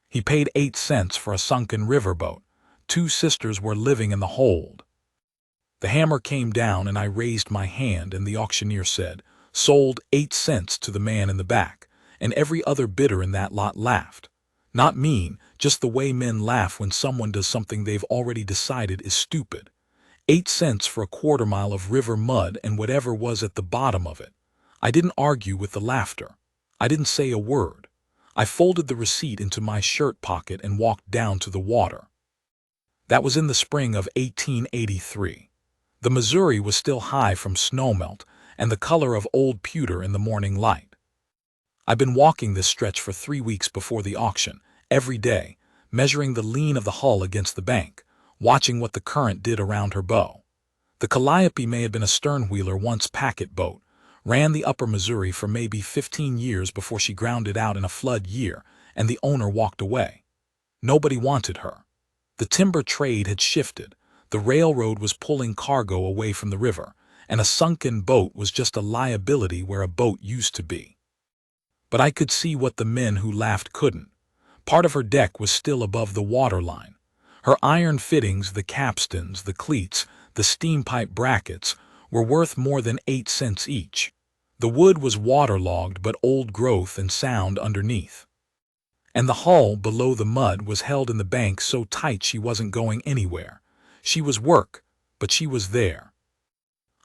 He paid 8 cents for a sunken riverboat. 2 sisters were living in the hold. The hammer came down and I raised my hand and the auctioneer said, "Sold 8 cents to the man in the back," and every other bidder in that lot laughed. Not mean, just the way men laugh when someone does something they've already decided is stupid. 8 cents for a quarter-mile of river mud and whatever was at the bottom of it. I didn't argue with the laughter. I didn't say a word. I folded the receipt into my shirt pocket and walked down to the water. That was in the spring of 1883. The Missouri was still high from snowmelt and the color of old pewter in the morning light. I'd been walking this stretch for 3 weeks before the auction, every day, measuring the lean of the hull against the bank, watching what the current did around her bow. The Calliope may have been a stern-wheeler once packet boat, ran the upper Missouri for maybe 15 years before she grounded out in a flood year and the owner walked away. Nobody wanted her. The timber trade had shifted, the railroad was pulling cargo away from the river, and a sunken boat was just a liability where a boat used to be. But I could see what the men who laughed couldn't. Part of her deck was still above the waterline. Her iron fittings, the capstans, the cleats, the steam pipe brackets, were worth more than 8 cents each. The wood was waterlogged but old growth and sound underneath. And the hull below the mud was held in the bank so tight she wasn't going anywhere. She was work, but she was there.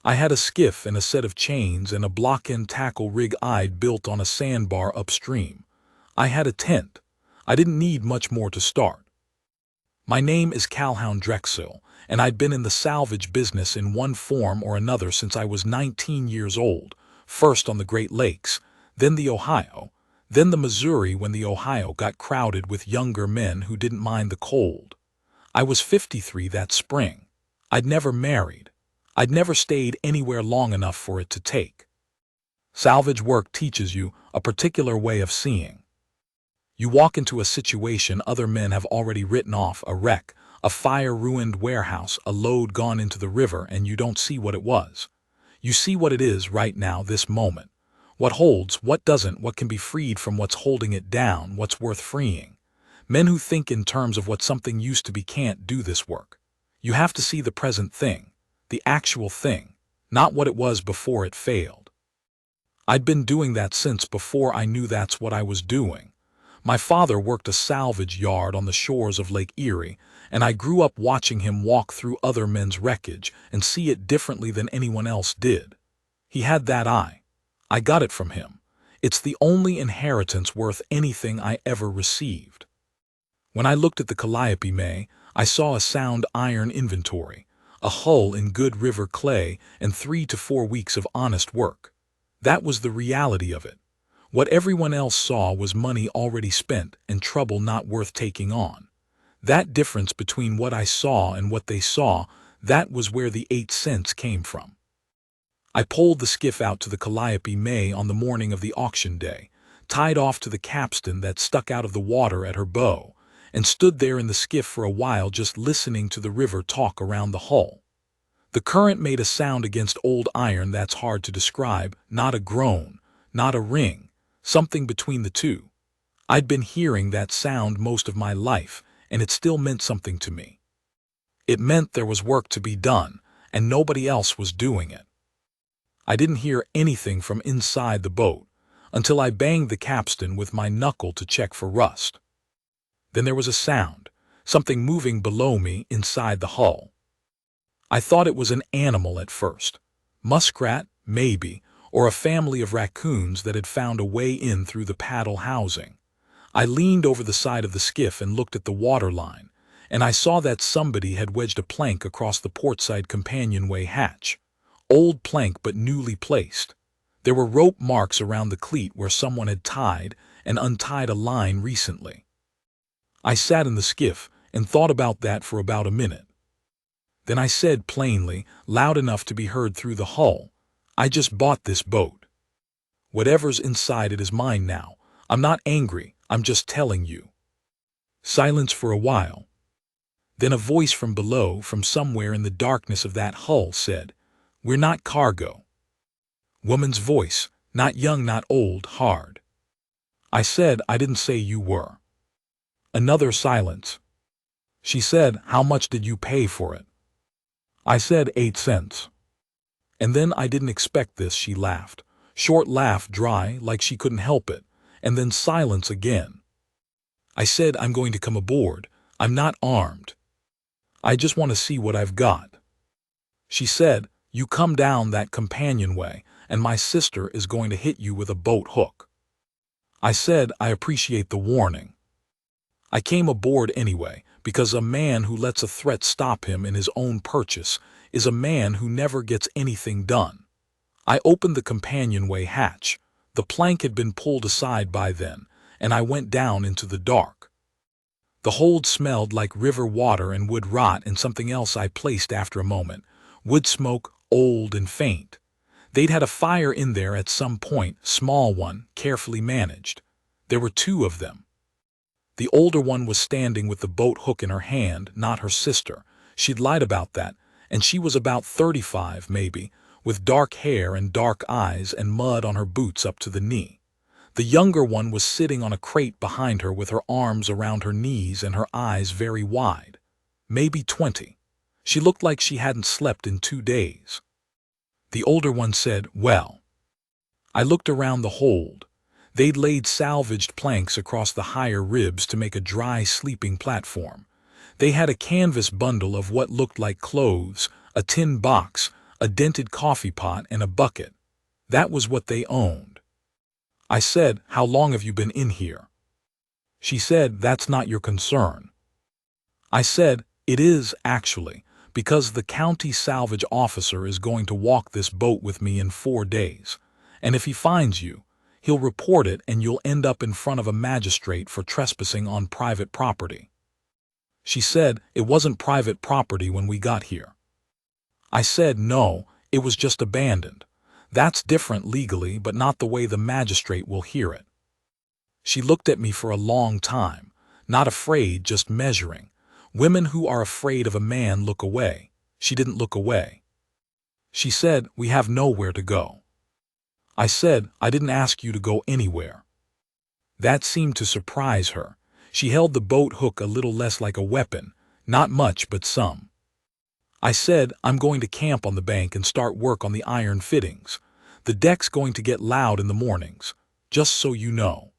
I had a skiff and a set of chains and a block-end tackle rig I'd built on a sandbar upstream. I had a tent. I didn't need much more to start. My name is Calhoun Drexel, and I'd been in the salvage business in one form or another since I was 19 years old, first on the Great Lakes, then the Ohio, then the Missouri when the Ohio got crowded with younger men who didn't mind the cold. I was 53 that spring. I'd never married. I'd never stayed anywhere long enough for it to take. Salvage work teaches you a particular way of seeing. You walk into a situation other men have already written off, a wreck, a fire-ruined warehouse, a load gone into the river, and you don't see what it was. You see what it is right now, this moment. What holds, what doesn't, what can be freed from what's holding it down, what's worth freeing. Men who think in terms of what something used to be can't do this work. You have to see the present thing, the actual thing, not what it was before it failed. I'd been doing that since before I knew that's what I was doing. My father worked a salvage yard on the shores of Lake Erie, and I grew up watching him walk through other men's wreckage and see it differently than anyone else did. He had that eye. I got it from him. It's the only inheritance worth anything I ever received. When I looked at the Calliope May, I saw a sound iron inventory, a hull in good river clay, and 3 to 4 weeks of honest work. That was the reality of it. What everyone else saw was money already spent and trouble not worth taking on. That difference between what I saw and what they saw, that was where the 8 cents came from. I poled the skiff out to the Calliope May on the morning of the auction day, tied off to the capstan that stuck out of the water at her bow, and stood there in the skiff for a while just listening to the river talk around the hull. The current made a sound against old iron that's hard to describe, not a groan, not a ring, something between the two. I'd been hearing that sound most of my life, and it still meant something to me. It meant there was work to be done, and nobody else was doing it. I didn't hear anything from inside the boat until I banged the capstan with my knuckle to check for rust. Then there was a sound, something moving below me inside the hull. I thought it was an animal at first. Muskrat, maybe, or a family of raccoons that had found a way in through the paddle housing. I leaned over the side of the skiff and looked at the waterline, and I saw that somebody had wedged a plank across the portside companionway hatch. Old plank but newly placed. There were rope marks around the cleat where someone had tied and untied a line recently. I sat in the skiff and thought about that for about a minute. Then I said plainly, loud enough to be heard through the hull, "I just bought this boat. Whatever's inside it is mine now. I'm not angry, I'm just telling you." Silence for a while. Then a voice from below, from somewhere in the darkness of that hull, said, "We're not cargo." Woman's voice, not young, not old, hard. I said, "I didn't say you were." Another silence. She said, "How much did you pay for it?" I said 8 cents. And then I didn't expect this, she laughed. Short laugh, dry, like she couldn't help it. And then silence again. I said, "I'm going to come aboard. I'm not armed. I just want to see what I've got." She said, "You come down that companionway, and my sister is going to hit you with a boat hook." I said, "I appreciate the warning." I came aboard anyway, because a man who lets a threat stop him in his own purchase is a man who never gets anything done. I opened the companionway hatch. The plank had been pulled aside by then, and I went down into the dark. The hold smelled like river water and wood rot and something else I placed after a moment. Wood smoke, old and faint. They'd had a fire in there at some point, small one, carefully managed. There were two of them. The older one was standing with the boat hook in her hand, not her sister. She'd lied about that, and she was about 35, maybe, with dark hair and dark eyes and mud on her boots up to the knee. The younger one was sitting on a crate behind her with her arms around her knees and her eyes very wide. Maybe 20. She looked like she hadn't slept in 2 days. The older one said, "Well." I looked around the hold. They'd laid salvaged planks across the higher ribs to make a dry sleeping platform. They had a canvas bundle of what looked like clothes, a tin box, a dented coffee pot, and a bucket. That was what they owned. I said, "How long have you been in here?" She said, "That's not your concern." I said, "It is, actually, because the county salvage officer is going to walk this boat with me in 4 days, and if he finds you, he'll report it and you'll end up in front of a magistrate for trespassing on private property." She said, "It wasn't private property when we got here." I said, "No, it was just abandoned. That's different legally, but not the way the magistrate will hear it." She looked at me for a long time, not afraid, just measuring. Women who are afraid of a man look away. She didn't look away. She said, "We have nowhere to go." I said, "I didn't ask you to go anywhere." That seemed to surprise her. She held the boat hook a little less like a weapon, not much but some. I said, "I'm going to camp on the bank and start work on the iron fittings. The deck's going to get loud in the mornings, just so you know."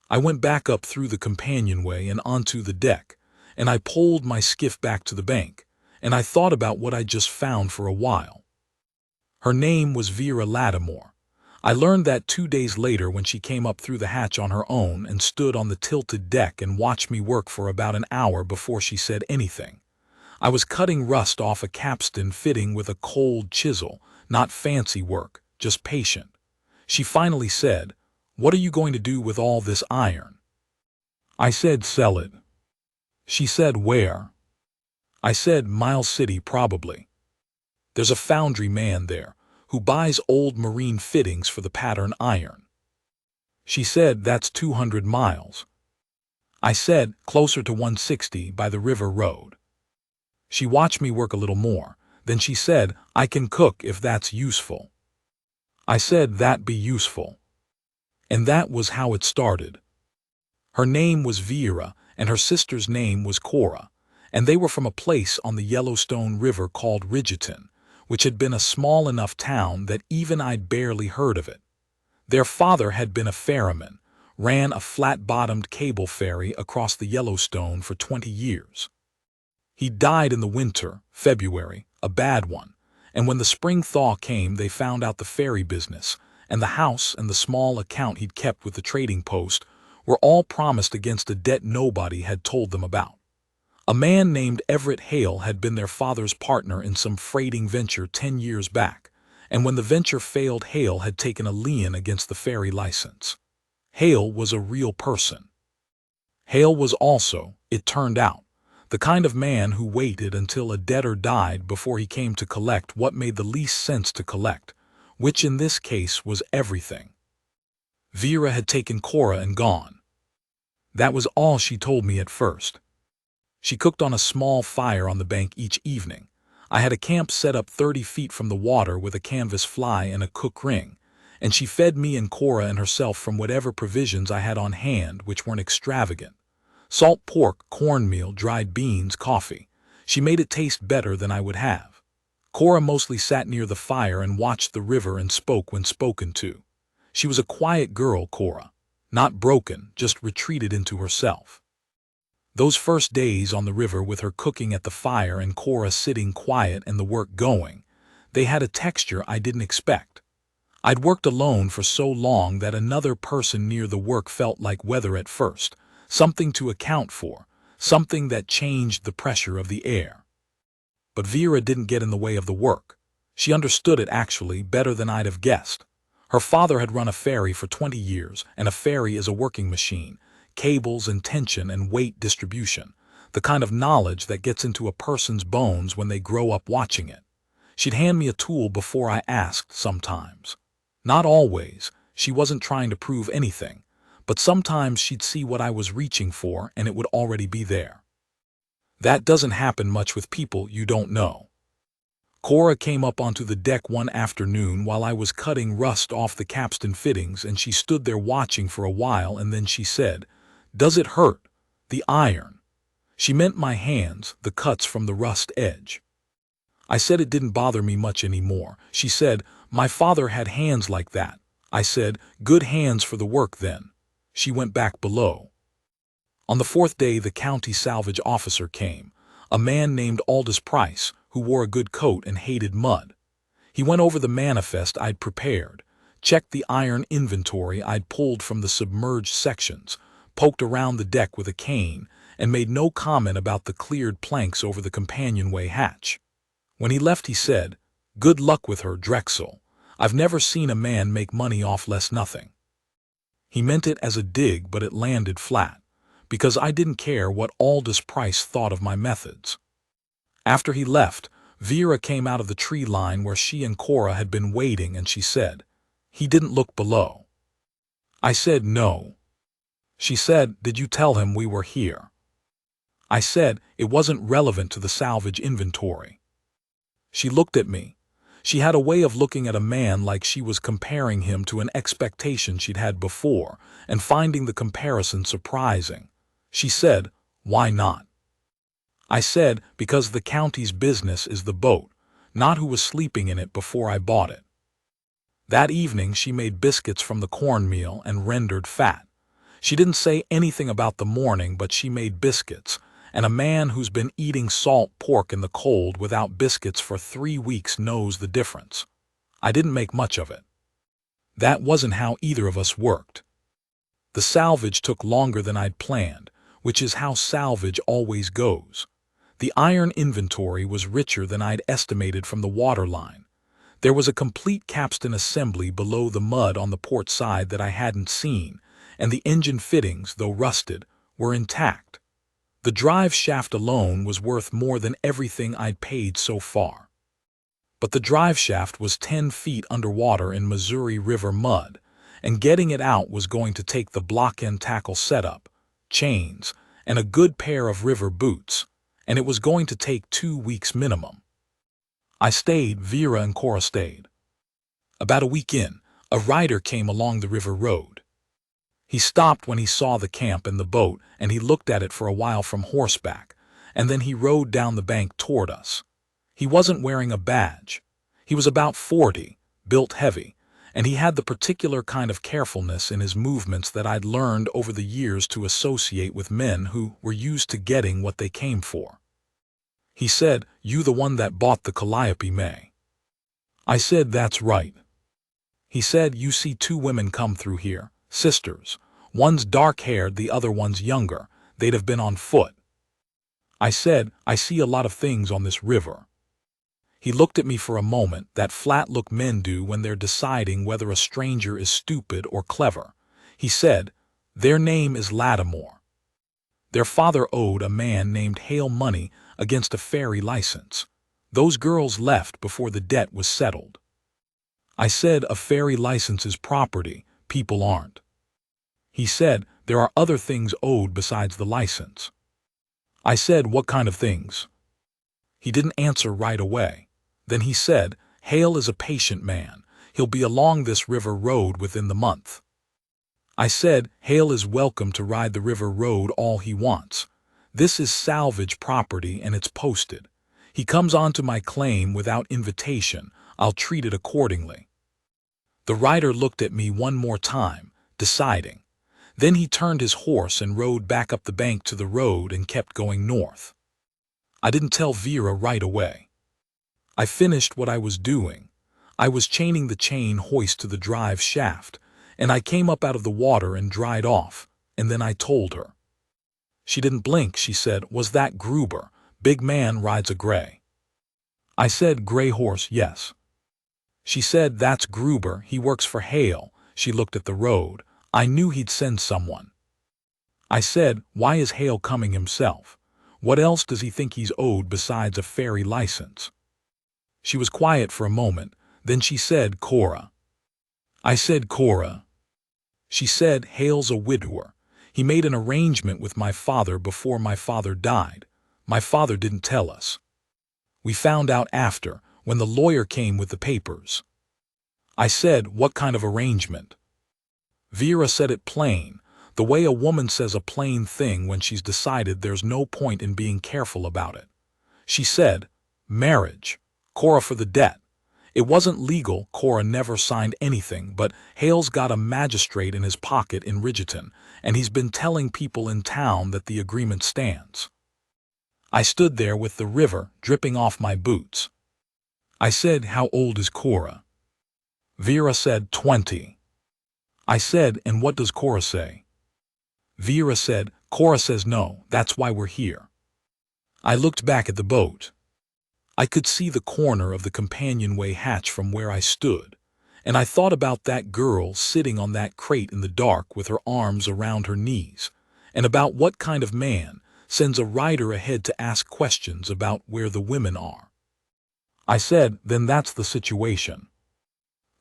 I went back up through the companionway and onto the deck, and I pulled my skiff back to the bank, and I thought about what I'd just found for a while. Her name was Vera Lattimore. I learned that 2 days later when she came up through the hatch on her own and stood on the tilted deck and watched me work for about an hour before she said anything. I was cutting rust off a capstan fitting with a cold chisel, not fancy work, just patient. She finally said, "What are you going to do with all this iron?" I said, "Sell it." She said, "Where?" I said, "Miles City, probably. There's a foundry man there who buys old marine fittings for the pattern iron." She said, "That's 200 miles. I said, "Closer to 160 by the river road." She watched me work a little more. Then she said, "I can cook if that's useful." I said, "That'd be useful." And that was how it started. Her name was Vera, and her sister's name was Cora, and they were from a place on the Yellowstone River called Ridgeton, which had been a small enough town that even I'd barely heard of it. Their father had been a ferryman, ran a flat-bottomed cable ferry across the Yellowstone for 20 years. He died in the winter, February, a bad one, and when the spring thaw came they found out the ferry business, and the house and the small account he'd kept with the trading post were all promised against a debt nobody had told them about. A man named Everett Hale had been their father's partner in some freighting venture 10 years back, and when the venture failed, Hale had taken a lien against the ferry license. Hale was a real person. Hale was also, it turned out, the kind of man who waited until a debtor died before he came to collect what made the least sense to collect, which in this case was everything. Vera had taken Cora and gone. That was all she told me at first. She cooked on a small fire on the bank each evening. I had a camp set up 30 feet from the water with a canvas fly and a cook ring, and she fed me and Cora and herself from whatever provisions I had on hand, which weren't extravagant. Salt pork, cornmeal, dried beans, coffee. She made it taste better than I would have. Cora mostly sat near the fire and watched the river and spoke when spoken to. She was a quiet girl, Cora. Not broken, just retreated into herself. Those first days on the river with her cooking at the fire and Cora sitting quiet and the work going, they had a texture I didn't expect. I'd worked alone for so long that another person near the work felt like weather at first, something to account for, something that changed the pressure of the air. But Vera didn't get in the way of the work. She understood it actually better than I'd have guessed. Her father had run a ferry for 20 years, and a ferry is a working machine, cables and tension and weight distribution, the kind of knowledge that gets into a person's bones when they grow up watching it. She'd hand me a tool before I asked sometimes. Not always, she wasn't trying to prove anything, but sometimes she'd see what I was reaching for and it would already be there. That doesn't happen much with people you don't know. Cora came up onto the deck one afternoon while I was cutting rust off the capstan fittings, and she stood there watching for a while, and then she said, "Does it hurt? The iron?" She meant my hands, the cuts from the rust edge. I said it didn't bother me much anymore. She said, "My father had hands like that." I said, "Good hands for the work then." She went back below. On the fourth day the county salvage officer came, a man named Aldous Price, who wore a good coat and hated mud. He went over the manifest I'd prepared, checked the iron inventory I'd pulled from the submerged sections, poked around the deck with a cane, and made no comment about the cleared planks over the companionway hatch. When he left he said, "Good luck with her, Drexel. I've never seen a man make money off less nothing." He meant it as a dig, but it landed flat, because I didn't care what Aldous Price thought of my methods. After he left, Vera came out of the tree line where she and Cora had been waiting, and she said, "He didn't look below." I said, "No." She said, "Did you tell him we were here?" I said it wasn't relevant to the salvage inventory. She looked at me. She had a way of looking at a man like she was comparing him to an expectation she'd had before and finding the comparison surprising. She said, "Why not?" I said, "Because the county's business is the boat, not who was sleeping in it before I bought it." That evening she made biscuits from the cornmeal and rendered fat. She didn't say anything about the morning, but she made biscuits, and a man who's been eating salt pork in the cold without biscuits for 3 weeks knows the difference. I didn't make much of it. That wasn't how either of us worked. The salvage took longer than I'd planned, which is how salvage always goes. The iron inventory was richer than I'd estimated from the waterline. There was a complete capstan assembly below the mud on the port side that I hadn't seen, and the engine fittings, though rusted, were intact. The drive shaft alone was worth more than everything I'd paid so far. But the drive shaft was 10 feet underwater in Missouri River mud, and getting it out was going to take the block end tackle setup, chains, and a good pair of river boots, and it was going to take 2 weeks minimum. I stayed, Vera and Cora stayed. About a week in, a rider came along the river road. He stopped when he saw the camp and the boat, and he looked at it for a while from horseback, and then he rode down the bank toward us. He wasn't wearing a badge. He was about 40, built heavy, and he had the particular kind of carefulness in his movements that I'd learned over the years to associate with men who were used to getting what they came for. He said, "You the one that bought the Calliope, May?" I said, "That's right." He said, "You see 2 women come through here, sisters. One's dark-haired, the other one's younger. They'd have been on foot." I said, "I see a lot of things on this river." He looked at me for a moment, that flat look men do when they're deciding whether a stranger is stupid or clever. He said, "Their name is Lattimore. Their father owed a man named Hale money against a ferry license. Those girls left before the debt was settled." I said, "A ferry license is property, people aren't." He said, "There are other things owed besides the license." I said, "What kind of things?" He didn't answer right away. Then he said, "Hale is a patient man. He'll be along this river road within the month." I said, Hale is welcome to ride the river road all he wants. This is salvage property and it's posted. He comes onto my claim without invitation. I'll treat it accordingly. The rider looked at me one more time, deciding. Then he turned his horse and rode back up the bank to the road and kept going north. I didn't tell Vera right away. I finished what I was doing. I was chaining the chain hoist to the drive shaft, and I came up out of the water and dried off, and then I told her. She didn't blink. She said, was that Gruber? Big man rides a gray. I said, gray horse, yes. She said, that's Gruber, he works for Hale. She looked at the road. I knew he'd send someone. I said, why is Hale coming himself? What else does he think he's owed besides a ferry license? She was quiet for a moment, then she said, Cora. I said, Cora. She said, Hale's a widower. He made an arrangement with my father before my father died. My father didn't tell us. We found out after, when the lawyer came with the papers. I said, what kind of arrangement? Vera said it plain, the way a woman says a plain thing when she's decided there's no point in being careful about it. She said, marriage. Cora for the debt. It wasn't legal, Cora never signed anything, but Hale's got a magistrate in his pocket in Ridgeton, and he's been telling people in town that the agreement stands. I stood there with the river dripping off my boots. I said, how old is Cora? Vera said, 20. I said, and what does Cora say? Vera said, Cora says no, that's why we're here. I looked back at the boat. I could see the corner of the companionway hatch from where I stood, and I thought about that girl sitting on that crate in the dark with her arms around her knees, and about what kind of man sends a rider ahead to ask questions about where the women are. I said, then that's the situation.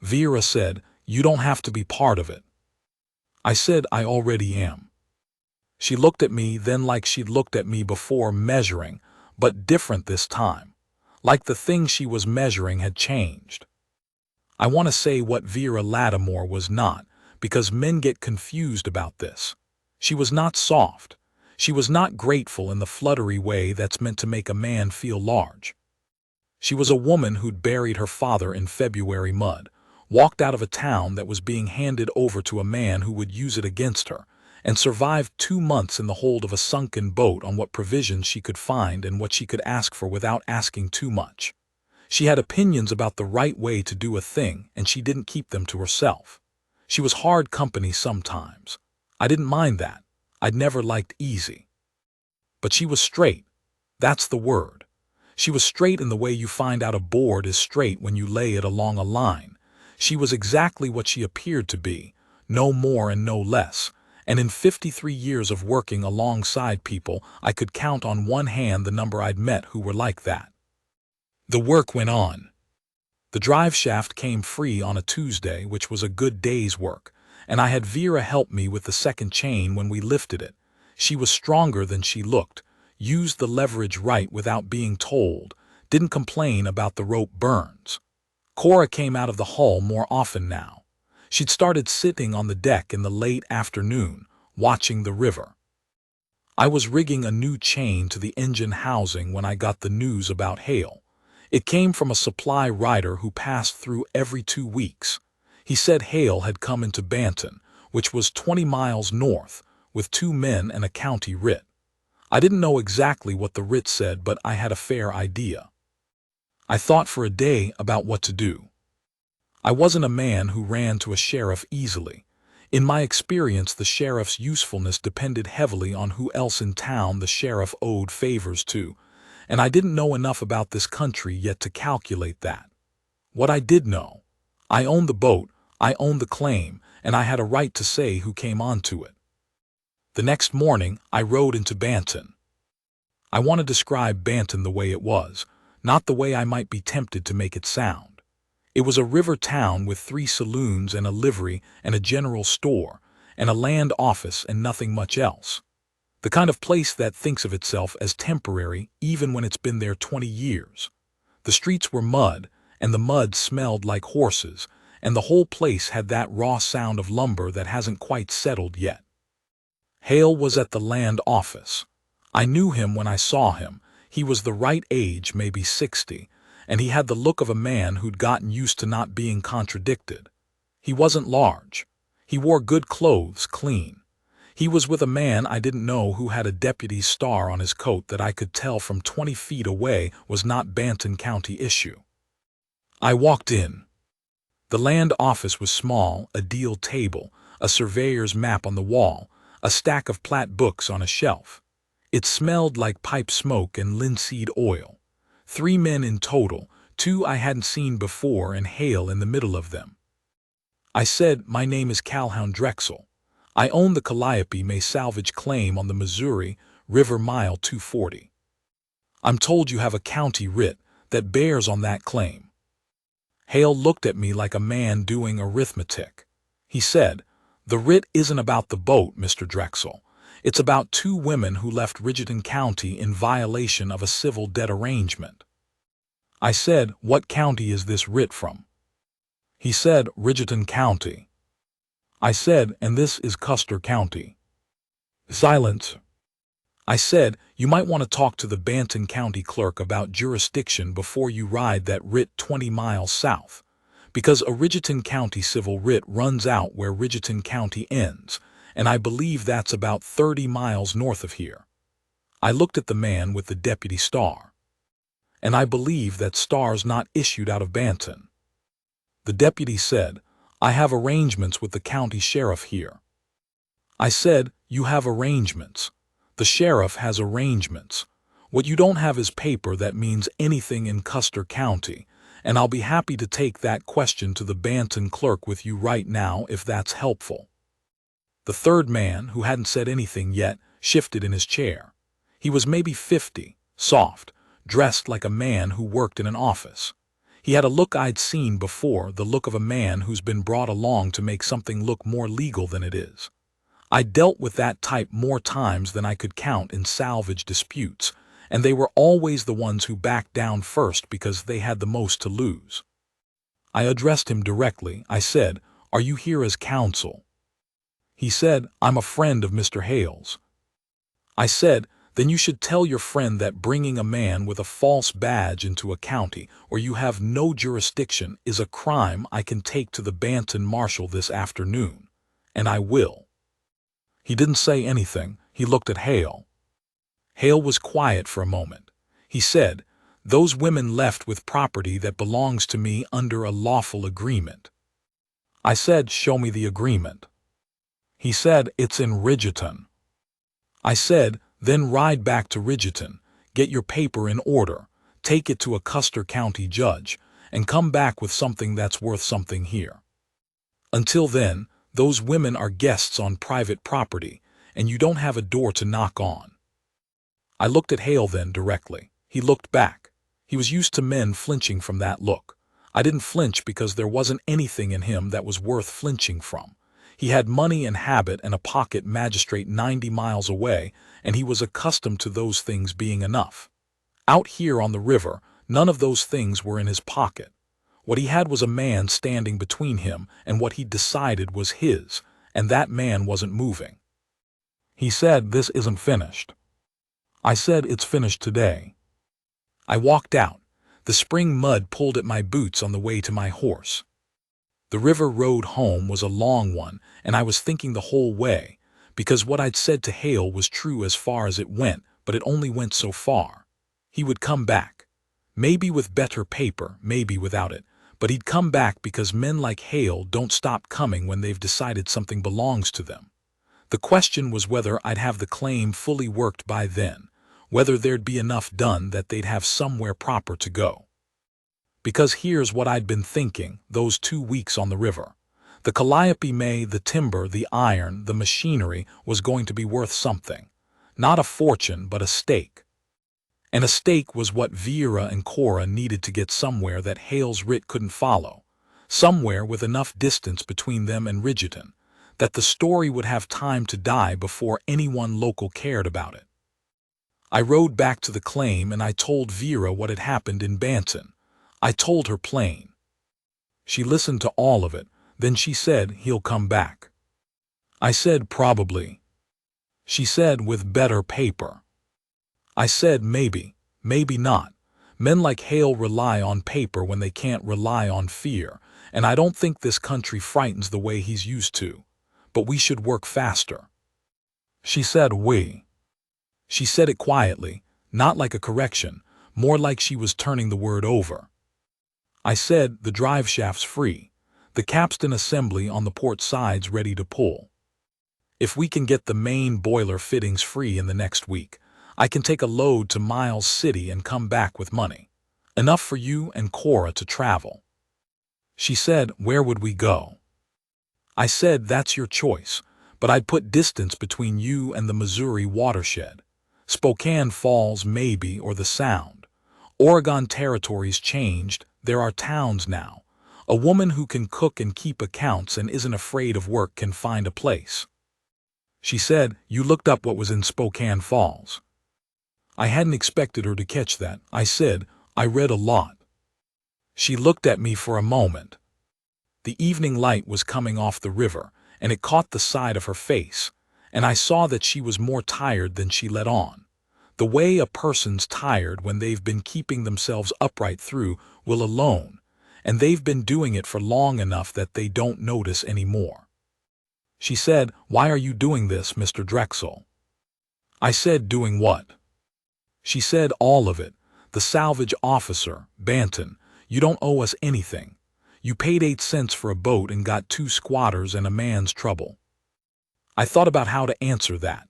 Vera said, you don't have to be part of it. I said, I already am. She looked at me then like she'd looked at me before, measuring, but different this time. Like the thing she was measuring had changed. I want to say what Vera Lattimore was not, because men get confused about this. She was not soft. She was not grateful in the fluttery way that's meant to make a man feel large. She was a woman who'd buried her father in February mud, walked out of a town that was being handed over to a man who would use it against her, and survived 2 months in the hold of a sunken boat on what provisions she could find and what she could ask for without asking too much. She had opinions about the right way to do a thing, and she didn't keep them to herself. She was hard company sometimes. I didn't mind that. I'd never liked easy. But she was straight. That's the word. She was straight in the way you find out a board is straight when you lay it along a line. She was exactly what she appeared to be, no more and no less. And in 53 years of working alongside people, I could count on one hand the number I'd met who were like that. The work went on. The drive shaft came free on a Tuesday, which was a good day's work, and I had Vera help me with the second chain when we lifted it. She was stronger than she looked, used the leverage right without being told, didn't complain about the rope burns. Cora came out of the hull more often now. She'd started sitting on the deck in the late afternoon, watching the river. I was rigging a new chain to the engine housing when I got the news about Hale. It came from a supply rider who passed through every 2 weeks. He said Hale had come into Banton, which was 20 miles north, with 2 men and a county writ. I didn't know exactly what the writ said, but I had a fair idea. I thought for a day about what to do. I wasn't a man who ran to a sheriff easily. In my experience, the sheriff's usefulness depended heavily on who else in town the sheriff owed favors to, and I didn't know enough about this country yet to calculate that. What I did know, I owned the boat, I owned the claim, and I had a right to say who came onto it. The next morning, I rode into Banton. I want to describe Banton the way it was, not the way I might be tempted to make it sound. It was a river town with 3 saloons and a livery and a general store and a land office and nothing much else. The kind of place that thinks of itself as temporary even when it's been there 20 years. The streets were mud, and the mud smelled like horses, and the whole place had that raw sound of lumber that hasn't quite settled yet. Hale was at the land office. I knew him when I saw him. He was the right age, maybe 60, and he had the look of a man who'd gotten used to not being contradicted. He wasn't large. He wore good clothes, clean. He was with a man I didn't know who had a deputy's star on his coat that I could tell from 20 feet away was not Banton County issue. I walked in. The land office was small, a deal table, a surveyor's map on the wall, a stack of plat books on a shelf. It smelled like pipe smoke and linseed oil. 3 men in total, 2 I hadn't seen before and Hale in the middle of them. I said, "My name is Calhoun Drexel. I own the Calliope May salvage claim on the Missouri River Mile 240. I'm told you have a county writ that bears on that claim." Hale looked at me like a man doing arithmetic. He said, "The writ isn't about the boat, Mr. Drexel. It's about 2 women who left Rigeton County in violation of a civil debt arrangement." I said, "What county is this writ from?" He said, "Rigeton County." I said, "And this is Custer County." Silence. I said, "You might want to talk to the Banton County clerk about jurisdiction before you ride that writ 20 miles south, because a Rigeton County civil writ runs out where Rigeton County ends, and I believe that's about 30 miles north of here." I looked at the man with the deputy star. "And I believe that star's not issued out of Banton." The deputy said, "I have arrangements with the county sheriff here." I said, "You have arrangements. The sheriff has arrangements. What you don't have is paper that means anything in Custer County, and I'll be happy to take that question to the Banton clerk with you right now if that's helpful." The third man, who hadn't said anything yet, shifted in his chair. He was maybe 50, soft, dressed like a man who worked in an office. He had a look I'd seen before, the look of a man who's been brought along to make something look more legal than it is. I dealt with that type more times than I could count in salvage disputes, and they were always the ones who backed down first because they had the most to lose. I addressed him directly. I said, "Are you here as counsel?" He said, "I'm a friend of Mr. Hale's." I said, "Then you should tell your friend that bringing a man with a false badge into a county where you have no jurisdiction is a crime I can take to the Banton Marshal this afternoon, and I will." He didn't say anything. He looked at Hale. Hale was quiet for a moment. He said, "Those women left with property that belongs to me under a lawful agreement." I said, "Show me the agreement." He said, "It's in Rigeton." I said, "Then ride back to Rigeton, get your paper in order, take it to a Custer County judge, and come back with something that's worth something here. Until then, those women are guests on private property, and you don't have a door to knock on." I looked at Hale then directly. He looked back. He was used to men flinching from that look. I didn't flinch because there wasn't anything in him that was worth flinching from. He had money and habit and a pocket magistrate 90 miles away, and he was accustomed to those things being enough. Out here on the river, none of those things were in his pocket. What he had was a man standing between him and what he decided was his, and that man wasn't moving. He said, "This isn't finished." I said, "It's finished today." I walked out. The spring mud pulled at my boots on the way to my horse. The river road home was a long one, and I was thinking the whole way, because what I'd said to Hale was true as far as it went, but it only went so far. He would come back. Maybe with better paper, maybe without it, but he'd come back because men like Hale don't stop coming when they've decided something belongs to them. The question was whether I'd have the claim fully worked by then, whether there'd be enough done that they'd have somewhere proper to go. Because here's what I'd been thinking those 2 weeks on the river. The Calliope May, the timber, the iron, the machinery was going to be worth something. Not a fortune, but a stake. And a stake was what Vera and Cora needed to get somewhere that Hale's writ couldn't follow, somewhere with enough distance between them and Rigeton, that the story would have time to die before anyone local cared about it. I rode back to the claim and I told Vera what had happened in Banton. I told her plain. She listened to all of it, then she said, "He'll come back." I said, "Probably." She said, "With better paper." I said, "Maybe, maybe not. Men like Hale rely on paper when they can't rely on fear, and I don't think this country frightens the way he's used to. But we should work faster." She said, "We." She said it quietly, not like a correction, more like she was turning the word over. I said, "The drive shaft's free. The capstan assembly on the port side's ready to pull. If we can get the main boiler fittings free in the next week, I can take a load to Miles City and come back with money. Enough for you and Cora to travel." She said, "Where would we go?" I said, "That's your choice, but I'd put distance between you and the Missouri watershed. Spokane Falls maybe, or the Sound. Oregon Territory's changed, there are towns now. A woman who can cook and keep accounts and isn't afraid of work can find a place." She said, "You looked up what was in Spokane Falls." I hadn't expected her to catch that. I said, "I read a lot." She looked at me for a moment. The evening light was coming off the river, and it caught the side of her face, and I saw that she was more tired than she let on. The way a person's tired when they've been keeping themselves upright through will alone, and they've been doing it for long enough that they don't notice anymore. She said, "Why are you doing this, Mr. Drexel?" I said, "Doing what?" She said, "All of it. The salvage officer, Banton, you don't owe us anything. You paid 8 cents for a boat and got 2 squatters and a man's trouble." I thought about how to answer that.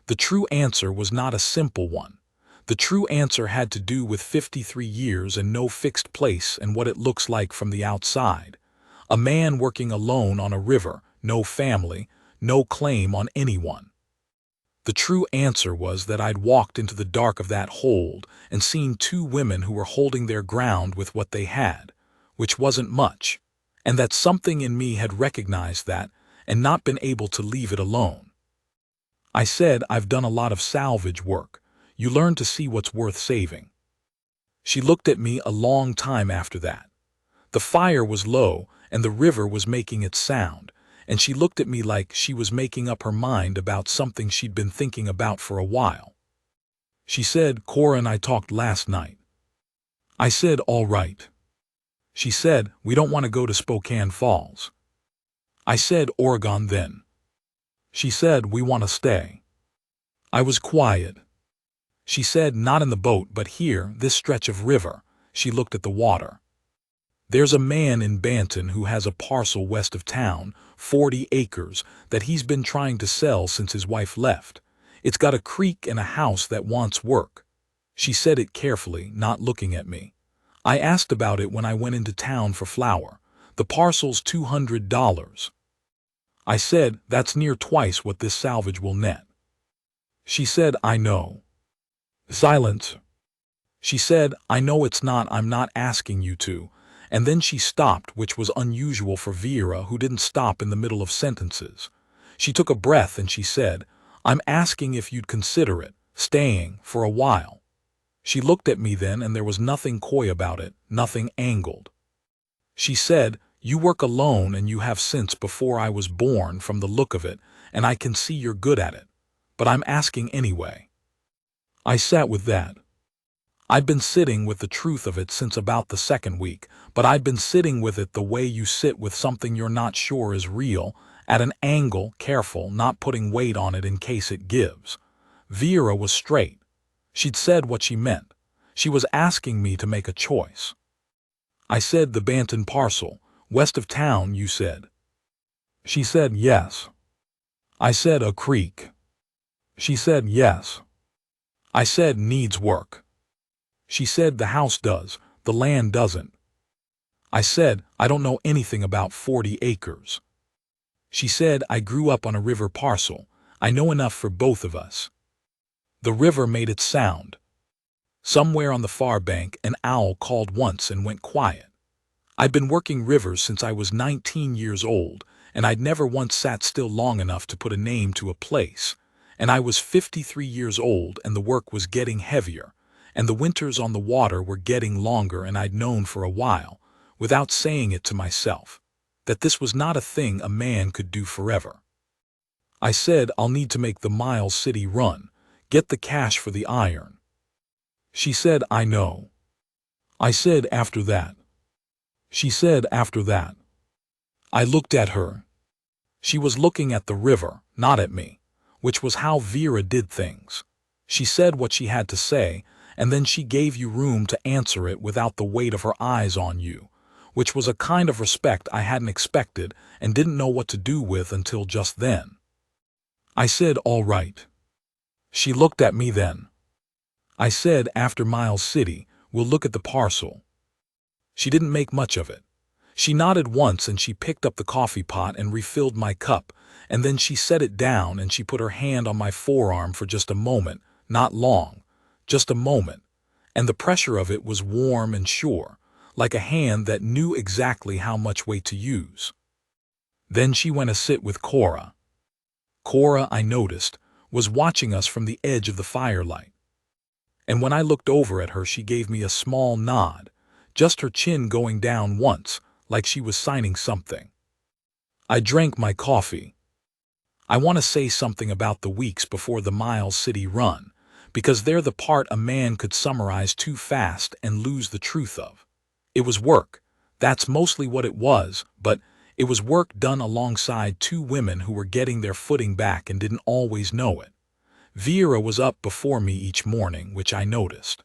The true answer was not a simple one. The true answer had to do with 53 years and no fixed place and what it looks like from the outside. A man working alone on a river, no family, no claim on anyone. The true answer was that I'd walked into the dark of that hold and seen 2 women who were holding their ground with what they had, which wasn't much, and that something in me had recognized that and not been able to leave it alone. I said, "I've done a lot of salvage work. You learn to see what's worth saving." She looked at me a long time after that. The fire was low and the river was making its sound, and she looked at me like she was making up her mind about something she'd been thinking about for a while. She said, "Cora and I talked last night." I said, "All right." She said, "We don't want to go to Spokane Falls." I said, "Oregon then." She said, "We want to stay." I was quiet. She said, "Not in the boat, but here, this stretch of river." She looked at the water. "There's a man in Banton who has a parcel west of town, 40 acres, that he's been trying to sell since his wife left. It's got a creek and a house that wants work." She said it carefully, not looking at me. "I asked about it when I went into town for flour. The parcel's $200. I said, "That's near twice what this salvage will net." She said, "I know." Silence. She said, "I know it's not, I'm not asking you to." And then she stopped, which was unusual for Vera, who didn't stop in the middle of sentences. She took a breath and she said, "I'm asking if you'd consider it, staying, for a while." She looked at me then and there was nothing coy about it, nothing angled. She said, "You work alone and you have since before I was born from the look of it, and I can see you're good at it. But I'm asking anyway." I sat with that. I'd been sitting with the truth of it since about the 2nd week, but I'd been sitting with it the way you sit with something you're not sure is real, at an angle, careful, not putting weight on it in case it gives. Vera was straight. She'd said what she meant. She was asking me to make a choice. I said, "The Banton parcel, west of town, you said." She said, "Yes." I said, "A creek?" She said, "Yes." I said, "Needs work." She said, "The house does, the land doesn't." I said, "I don't know anything about 40 acres. She said, "I grew up on a river parcel. I know enough for both of us." The river made its sound. Somewhere on the far bank, an owl called once and went quiet. I'd been working rivers since I was 19 years old, and I'd never once sat still long enough to put a name to a place. And I was 53 years old, and the work was getting heavier, and the winters on the water were getting longer, and I'd known for a while, without saying it to myself, that this was not a thing a man could do forever. I said, I'll need to make the Miles City run, get the cash for the iron. She said, I know. I said, after that. She said, after that. I looked at her. She was looking at the river, not at me, which was how Vera did things. She said what she had to say, and then she gave you room to answer it without the weight of her eyes on you, which was a kind of respect I hadn't expected and didn't know what to do with until just then. I said, all right. She looked at me then. I said, after Miles City, we'll look at the parcel. She didn't make much of it. She nodded once and she picked up the coffee pot and refilled my cup, and then she set it down and she put her hand on my forearm for just a moment, not long, just a moment, and the pressure of it was warm and sure, like a hand that knew exactly how much weight to use. Then she went to sit with Cora. Cora, I noticed, was watching us from the edge of the firelight. And when I looked over at her, she gave me a small nod, just her chin going down once, like she was signing something. I drank my coffee. I want to say something about the weeks before the Miles City run, because they're the part a man could summarize too fast and lose the truth of. It was work. That's mostly what it was, but it was work done alongside two women who were getting their footing back and didn't always know it. Vera was up before me each morning, which I noticed.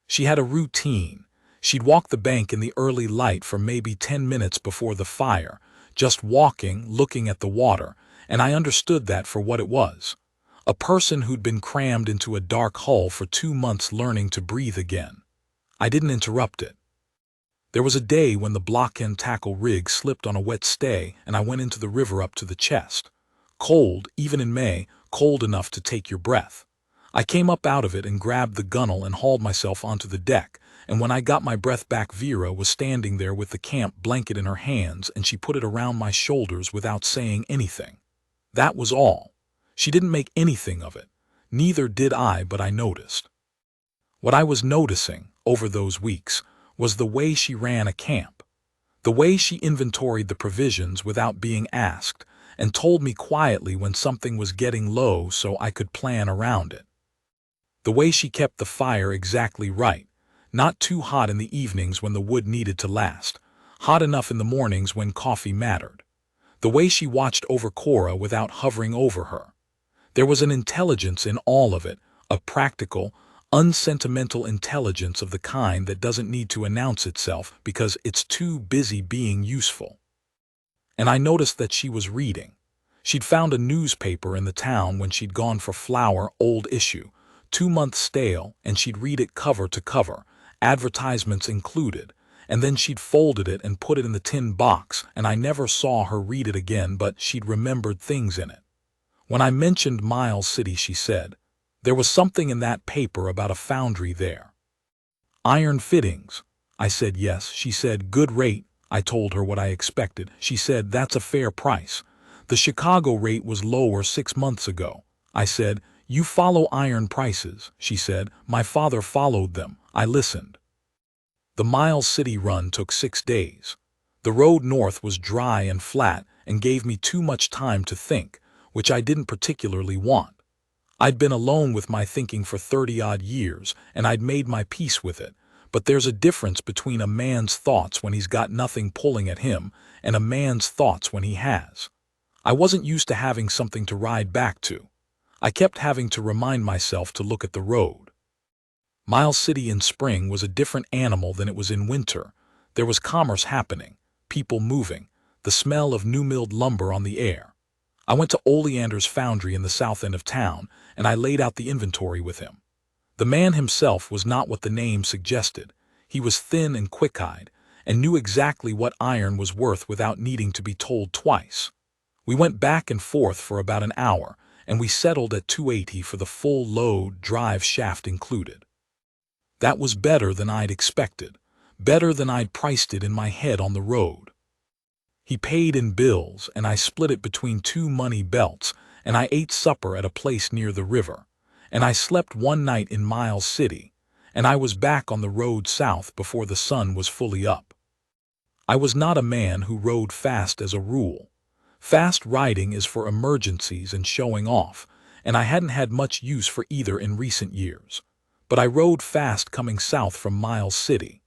She had a routine. She'd walk the bank in the early light for maybe 10 minutes before the fire, just walking, looking at the water, and I understood that for what it was. A person who'd been crammed into a dark hull for 2 months learning to breathe again. I didn't interrupt it. There was a day when the block-end tackle rig slipped on a wet stay and I went into the river up to the chest. Cold, even in May, cold enough to take your breath. I came up out of it and grabbed the gunwale and hauled myself onto the deck, and when I got my breath back, Vera was standing there with the camp blanket in her hands and she put it around my shoulders without saying anything. That was all. She didn't make anything of it. Neither did I, but I noticed. What I was noticing, over those weeks, was the way she ran a camp. The way she inventoried the provisions without being asked, and told me quietly when something was getting low so I could plan around it. The way she kept the fire exactly right, not too hot in the evenings when the wood needed to last, hot enough in the mornings when coffee mattered. The way she watched over Cora without hovering over her. There was an intelligence in all of it, a practical, unsentimental intelligence of the kind that doesn't need to announce itself because it's too busy being useful. And I noticed that she was reading. She'd found a newspaper in the town when she'd gone for flour, old issue, 2 months stale, and she'd read it cover to cover, advertisements included, and then she'd folded it and put it in the tin box, and I never saw her read it again, but she'd remembered things in it. When I mentioned Miles City, she said, there was something in that paper about a foundry there. Iron fittings. I said yes. She said, good rate. I told her what I expected. She said, that's a fair price. The Chicago rate was lower 6 months ago. I said, you follow iron prices. She said, my father followed them. I listened. The Miles City run took 6 days. The road north was dry and flat and gave me too much time to think, which I didn't particularly want. I'd been alone with my thinking for 30-odd years, and I'd made my peace with it, but there's a difference between a man's thoughts when he's got nothing pulling at him and a man's thoughts when he has. I wasn't used to having something to ride back to. I kept having to remind myself to look at the road. Miles City in spring was a different animal than it was in winter. There was commerce happening, people moving, the smell of new-milled lumber on the air. I went to Oleander's foundry in the south end of town, and I laid out the inventory with him. The man himself was not what the name suggested. He was thin and quick-eyed, and knew exactly what iron was worth without needing to be told twice. We went back and forth for about an hour, and we settled at $280 for the full load, drive shaft included. That was better than I'd expected, better than I'd priced it in my head on the road. He paid in bills, and I split it between 2 money belts, and I ate supper at a place near the river, and I slept one night in Miles City, and I was back on the road south before the sun was fully up. I was not a man who rode fast as a rule. Fast riding is for emergencies and showing off, and I hadn't had much use for either in recent years. But I rode fast coming south from Miles City.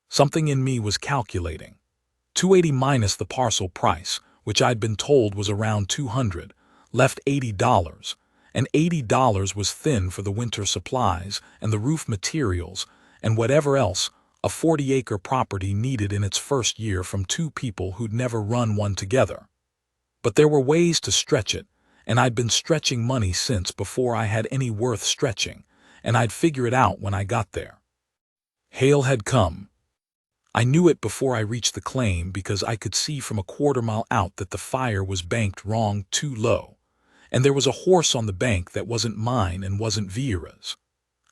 Something in me was calculating. 280 minus the parcel price, which I'd been told was around 200, left $80, and $80 was thin for the winter supplies and the roof materials and whatever else a 40-acre property needed in its first year from two people who'd never run one together. But there were ways to stretch it, and I'd been stretching money since before I had any worth stretching, and I'd figure it out when I got there. Hail had come. I knew it before I reached the claim because I could see from a quarter-mile out that the fire was banked wrong, too low, and there was a horse on the bank that wasn't mine and wasn't Vera's.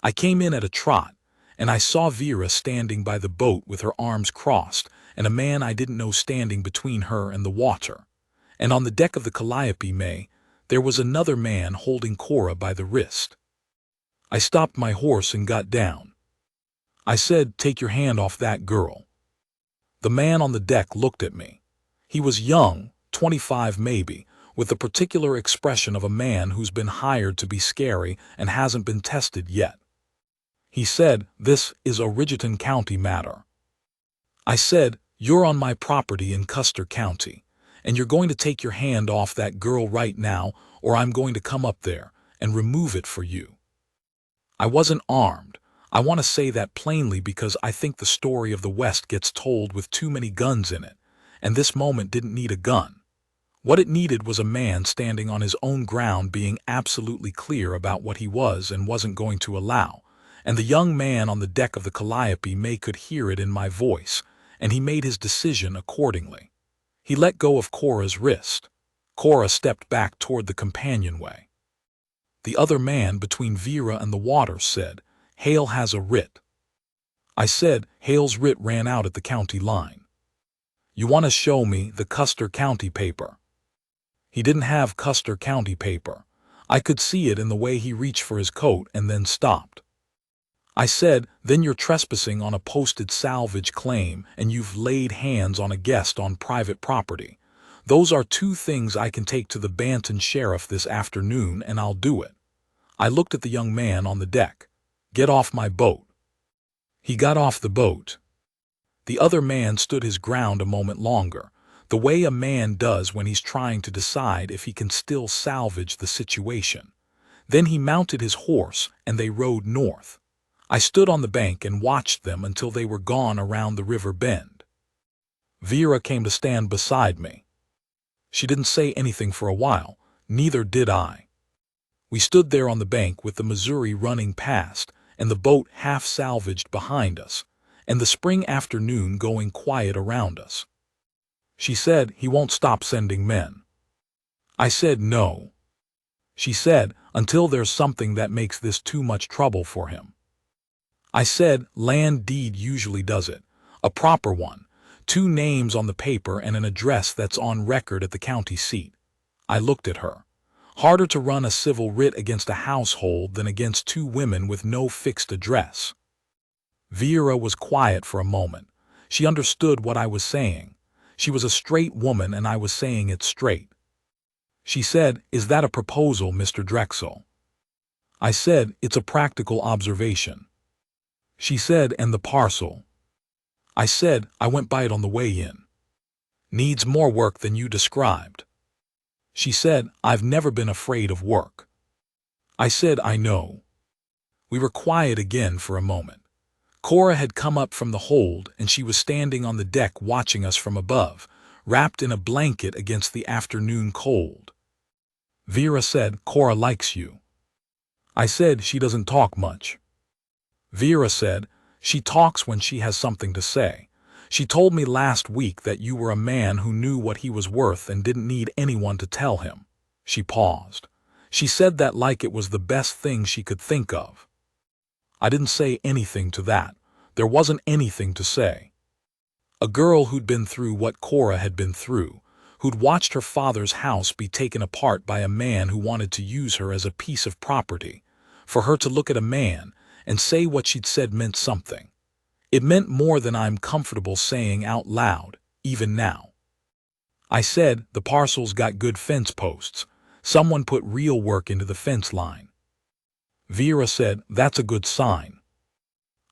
I came in at a trot, and I saw Vera standing by the boat with her arms crossed and a man I didn't know standing between her and the water. And on the deck of the Calliope, there was another man holding Cora by the wrist. I stopped my horse and got down. I said, "Take your hand off that girl." The man on the deck looked at me. He was young, 25 maybe, with the particular expression of a man who's been hired to be scary and hasn't been tested yet. He said, "This is a Ridgeton County matter." I said, "You're on my property in Custer County, and you're going to take your hand off that girl right now, or I'm going to come up there and remove it for you." I wasn't armed. I want to say that plainly because I think the story of the West gets told with too many guns in it, and this moment didn't need a gun. What it needed was a man standing on his own ground being absolutely clear about what he was and wasn't going to allow, and the young man on the deck of the Calliope could hear it in my voice, and he made his decision accordingly. He let go of Cora's wrist. Cora stepped back toward the companionway. The other man between Vera and the water said, "Hale has a writ." I said, "Hale's writ ran out at the county line." "You want to show me the Custer County paper?" He didn't have Custer County paper. I could see it in the way he reached for his coat and then stopped. I said, "Then you're trespassing on a posted salvage claim and you've laid hands on a guest on private property. Those are two things I can take to the Banton sheriff this afternoon and I'll do it." I looked at the young man on the deck. "Get off my boat." He got off the boat. The other man stood his ground a moment longer, the way a man does when he's trying to decide if he can still salvage the situation. Then he mounted his horse and they rode north. I stood on the bank and watched them until they were gone around the river bend. Vera came to stand beside me. She didn't say anything for a while, neither did I. We stood there on the bank with the Missouri running past and the boat half salvaged behind us, and the spring afternoon going quiet around us. She said, "He won't stop sending men." I said, "No." She said, "Until there's something that makes this too much trouble for him." I said, "Land deed usually does it, a proper one, 2 names on the paper and an address that's on record at the county seat." I looked at her. Harder to run a civil writ against a household than against 2 women with no fixed address. Vera was quiet for a moment. She understood what I was saying. She was a straight woman and I was saying it straight. She said, "Is that a proposal, Mr. Drexel?" I said, "It's a practical observation." She said, "And the parcel?" I said, "I went by it on the way in." "Needs more work than you described." She said, "I've never been afraid of work." I said, "I know." We were quiet again for a moment. Cora had come up from the hold and she was standing on the deck watching us from above, wrapped in a blanket against the afternoon cold. Vera said, "Cora likes you." I said, "She doesn't talk much." Vera said, "She talks when she has something to say. She told me last week that you were a man who knew what he was worth and didn't need anyone to tell him." She paused. She said that like it was the best thing she could think of. I didn't say anything to that. There wasn't anything to say. A girl who'd been through what Cora had been through, who'd watched her father's house be taken apart by a man who wanted to use her as a piece of property, for her to look at a man and say what she'd said meant something. It meant more than I'm comfortable saying out loud, even now. I said, the parcel's got good fence posts. Someone put real work into the fence line. Vera said, that's a good sign.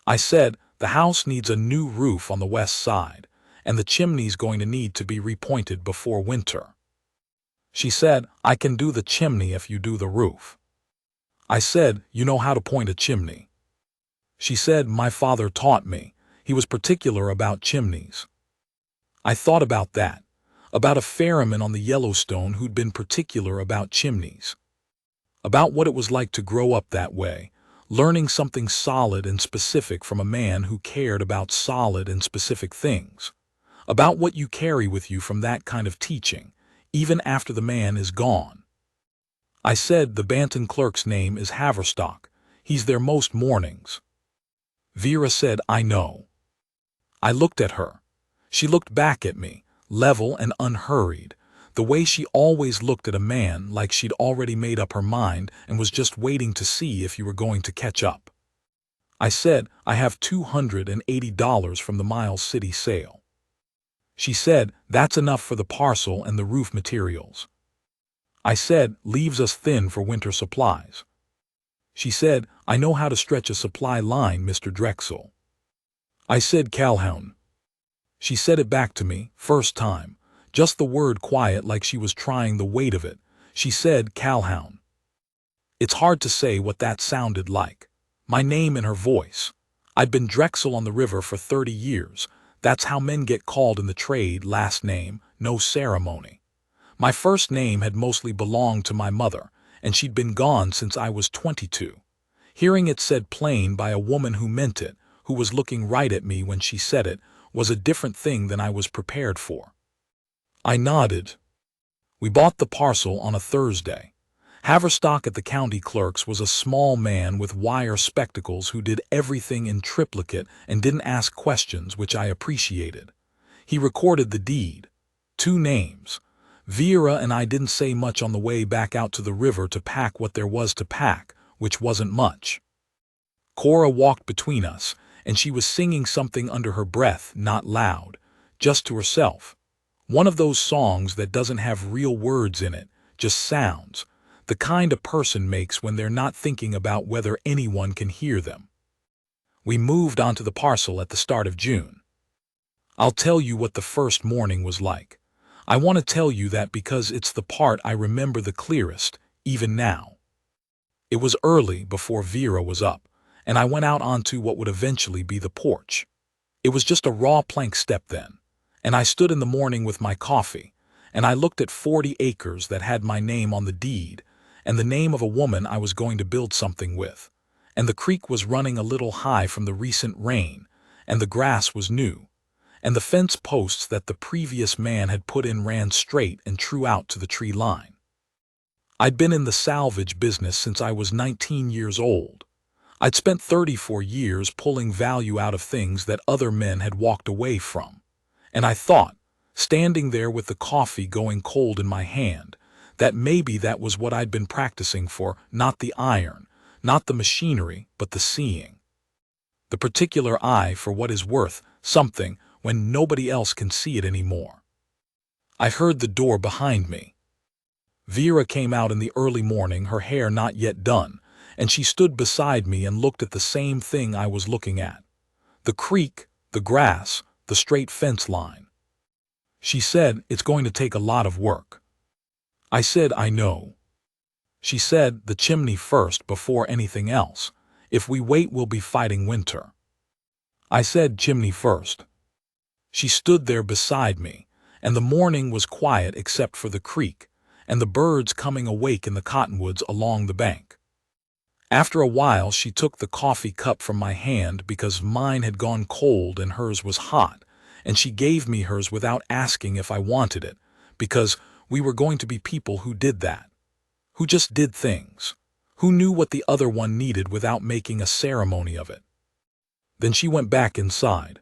I said, the house needs a new roof on the west side, and the chimney's going to need to be repointed before winter. She said, I can do the chimney if you do the roof. I said, you know how to point a chimney. She said, my father taught me. He was particular about chimneys. I thought about that, about a ferryman on the Yellowstone who'd been particular about chimneys, about what it was like to grow up that way, learning something solid and specific from a man who cared about solid and specific things, about what you carry with you from that kind of teaching, even after the man is gone. I said, the Banton clerk's name is Haverstock. He's there most mornings. Vera said, I know. I looked at her. She looked back at me, level and unhurried, the way she always looked at a man, like she'd already made up her mind and was just waiting to see if you were going to catch up. I said, I have $280 from the Miles City sale. She said, that's enough for the parcel and the roof materials. I said, leaves us thin for winter supplies. She said, I know how to stretch a supply line, Mr. Drexel. I said, Calhoun. She said it back to me, first time, just the word quiet like she was trying the weight of it. She said, Calhoun. It's hard to say what that sounded like. My name in her voice. I'd been Drexel on the river for 30 years. That's how men get called in the trade, last name, no ceremony. My first name had mostly belonged to my mother, and she'd been gone since I was 22. Hearing it said plain by a woman who meant it, who was looking right at me when she said it, was a different thing than I was prepared for. I nodded. We bought the parcel on a Thursday. Haverstock at the county clerk's was a small man with wire spectacles who did everything in triplicate and didn't ask questions, which I appreciated. He recorded the deed. 2 names. Vera and I didn't say much on the way back out to the river to pack what there was to pack, which wasn't much. Cora walked between us, and she was singing something under her breath, not loud, just to herself. One of those songs that doesn't have real words in it, just sounds, the kind a person makes when they're not thinking about whether anyone can hear them. We moved onto the parcel at the start of June. I'll tell you what the first morning was like. I want to tell you that because it's the part I remember the clearest, even now. It was early before Vera was up, and I went out onto what would eventually be the porch. It was just a raw plank step then, and I stood in the morning with my coffee, and I looked at 40 acres that had my name on the deed, and the name of a woman I was going to build something with, and the creek was running a little high from the recent rain, and the grass was new, and the fence posts that the previous man had put in ran straight and true out to the tree line. I'd been in the salvage business since I was 19 years old. I'd spent 34 years pulling value out of things that other men had walked away from. And I thought, standing there with the coffee going cold in my hand, that maybe that was what I'd been practicing for, not the iron, not the machinery, but the seeing. The particular eye for what is worth something when nobody else can see it anymore. I heard the door behind me. Vera came out in the early morning, her hair not yet done, and she stood beside me and looked at the same thing I was looking at. The creek, the grass, the straight fence line. She said, it's going to take a lot of work. I said, I know. She said, the chimney first before anything else. If we wait, we'll be fighting winter. I said, chimney first. She stood there beside me, and the morning was quiet except for the creek, and the birds coming awake in the cottonwoods along the bank. After a while she took the coffee cup from my hand because mine had gone cold and hers was hot, and she gave me hers without asking if I wanted it, because we were going to be people who did that, who just did things, who knew what the other one needed without making a ceremony of it. Then she went back inside.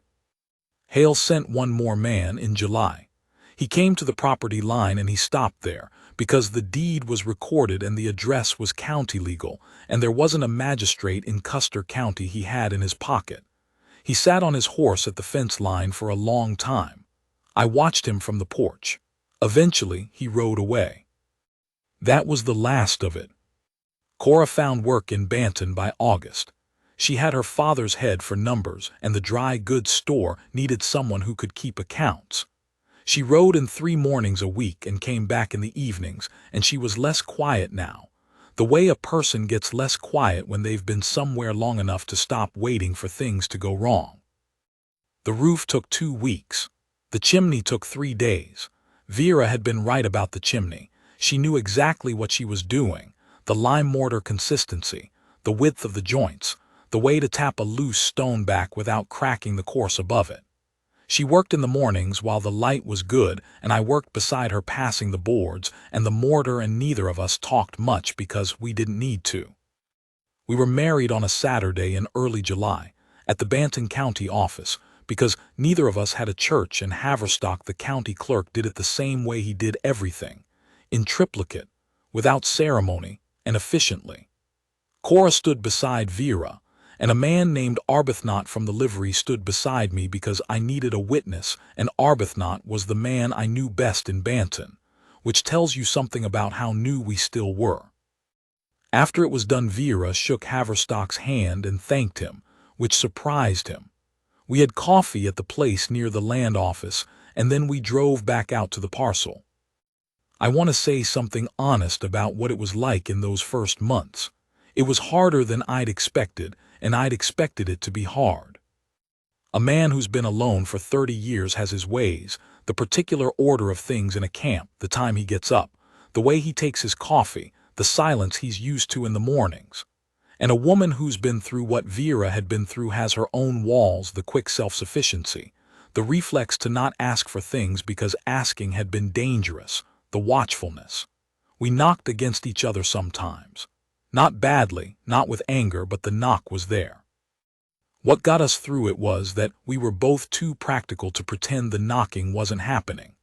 Hale sent one more man in July. He came to the property line and he stopped there, because the deed was recorded and the address was county legal, and there wasn't a magistrate in Custer County he had in his pocket. He sat on his horse at the fence line for a long time. I watched him from the porch. Eventually, he rode away. That was the last of it. Cora found work in Banton by August. She had her father's head for numbers, and the dry goods store needed someone who could keep accounts. She rode in 3 mornings a week and came back in the evenings, and she was less quiet now. The way a person gets less quiet when they've been somewhere long enough to stop waiting for things to go wrong. The roof took 2 weeks. The chimney took 3 days. Vera had been right about the chimney. She knew exactly what she was doing. The lime mortar consistency, the width of the joints, the way to tap a loose stone back without cracking the course above it. She worked in the mornings while the light was good, and I worked beside her passing the boards and the mortar, and neither of us talked much because we didn't need to. We were married on a Saturday in early July at the Banton County office because neither of us had a church, and Haverstock, the county clerk, did it the same way he did everything, in triplicate, without ceremony, and efficiently. Cora stood beside Vera, and a man named Arbuthnot from the livery stood beside me because I needed a witness, and Arbuthnot was the man I knew best in Banton, which tells you something about how new we still were. After it was done, Vera shook Haverstock's hand and thanked him, which surprised him. We had coffee at the place near the land office, and then we drove back out to the parcel. I want to say something honest about what it was like in those first months. It was harder than I'd expected, and I'd expected it to be hard. A man who's been alone for 30 years has his ways, the particular order of things in a camp, the time he gets up, the way he takes his coffee, the silence he's used to in the mornings. And a woman who's been through what Vera had been through has her own walls, the quick self-sufficiency, the reflex to not ask for things because asking had been dangerous, the watchfulness. We knocked against each other sometimes. Not badly, not with anger, but the knock was there. What got us through it was that we were both too practical to pretend the knocking wasn't happening.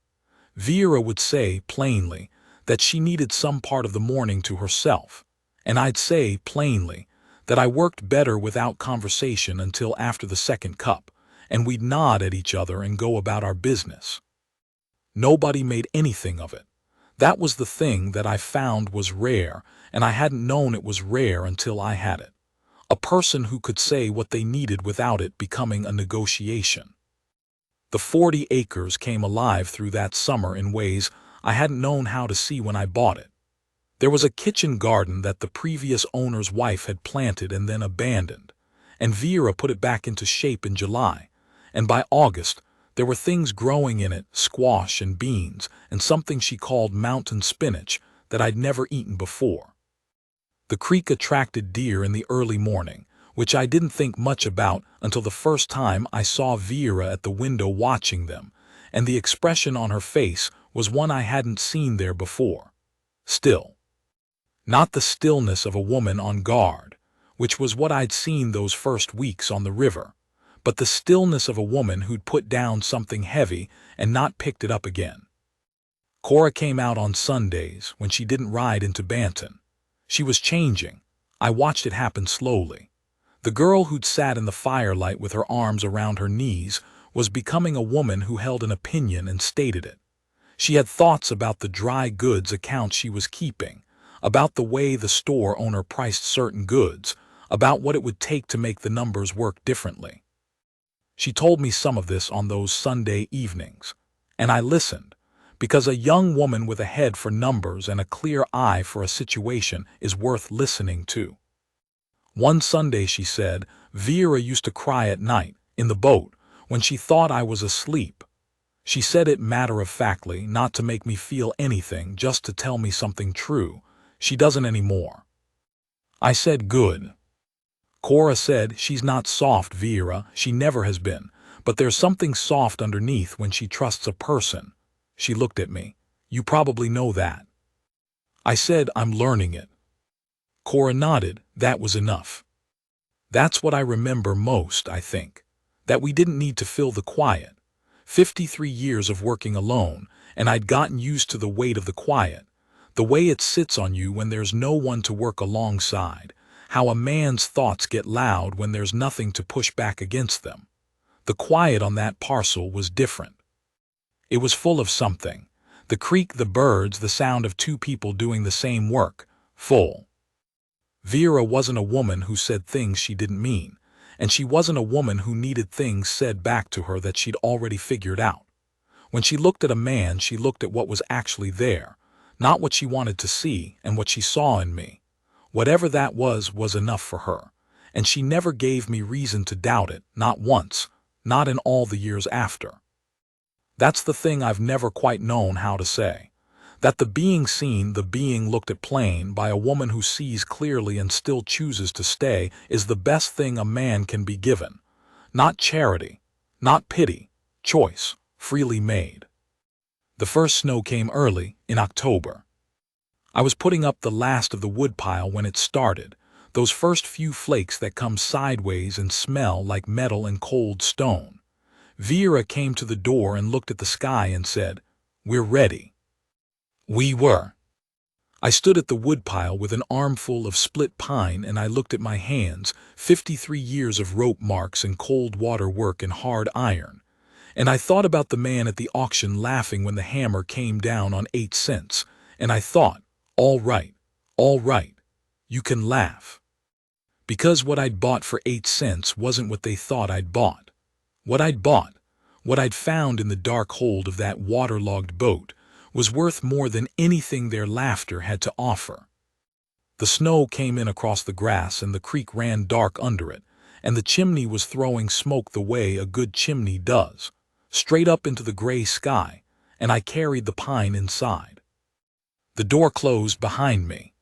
Vera would say, plainly, that she needed some part of the morning to herself, and I'd say, plainly, that I worked better without conversation until after the second cup, and we'd nod at each other and go about our business. Nobody made anything of it. That was the thing that I found was rare, and I hadn't known it was rare until I had it. A person who could say what they needed without it becoming a negotiation. The 40 acres came alive through that summer in ways I hadn't known how to see when I bought it. There was a kitchen garden that the previous owner's wife had planted and then abandoned, and Vera put it back into shape in July, and by August, there were things growing in it, squash and beans, and something she called mountain spinach that I'd never eaten before. The creek attracted deer in the early morning, which I didn't think much about until the first time I saw Vera at the window watching them, and the expression on her face was one I hadn't seen there before. Still. Not the stillness of a woman on guard, which was what I'd seen those first weeks on the river, but the stillness of a woman who'd put down something heavy and not picked it up again. Cora came out on Sundays when she didn't ride into Banton. She was changing. I watched it happen slowly. The girl who'd sat in the firelight with her arms around her knees was becoming a woman who held an opinion and stated it. She had thoughts about the dry goods account she was keeping, about the way the store owner priced certain goods, about what it would take to make the numbers work differently. She told me some of this on those Sunday evenings, and I listened, because a young woman with a head for numbers and a clear eye for a situation is worth listening to. One Sunday, she said, Vera used to cry at night, in the boat, when she thought I was asleep. She said it matter-of-factly, not to make me feel anything, just to tell me something true. She doesn't anymore. I said, good. Cora said, she's not soft, Vera, she never has been, but there's something soft underneath when she trusts a person. She looked at me. You probably know that. I said, I'm learning it. Cora nodded. That was enough. That's what I remember most, I think. That we didn't need to fill the quiet. 53 years of working alone, and I'd gotten used to the weight of the quiet, the way it sits on you when there's no one to work alongside, how a man's thoughts get loud when there's nothing to push back against them. The quiet on that parcel was different. It was full of something. The creek, the birds, the sound of two people doing the same work. Full. Vera wasn't a woman who said things she didn't mean, and she wasn't a woman who needed things said back to her that she'd already figured out. When she looked at a man, she looked at what was actually there, not what she wanted to see and what she saw in me. Whatever that was enough for her, and she never gave me reason to doubt it, not once, not in all the years after. That's the thing I've never quite known how to say. That the being seen, the being looked at plain by a woman who sees clearly and still chooses to stay, is the best thing a man can be given. Not charity, not pity, choice, freely made. The first snow came early, in October. I was putting up the last of the woodpile when it started, those first few flakes that come sideways and smell like metal and cold stone. Vera came to the door and looked at the sky and said, "We're ready." We were. I stood at the woodpile with an armful of split pine and I looked at my hands, 53 years of rope marks and cold water work and hard iron. And I thought about the man at the auction laughing when the hammer came down on 8 cents, and I thought, all right, you can laugh. Because what I'd bought for 8 cents wasn't what they thought I'd bought. What I'd found in the dark hold of that waterlogged boat, was worth more than anything their laughter had to offer. The snow came in across the grass and the creek ran dark under it, and the chimney was throwing smoke the way a good chimney does, straight up into the gray sky, and I carried the pine inside. The door closed behind me.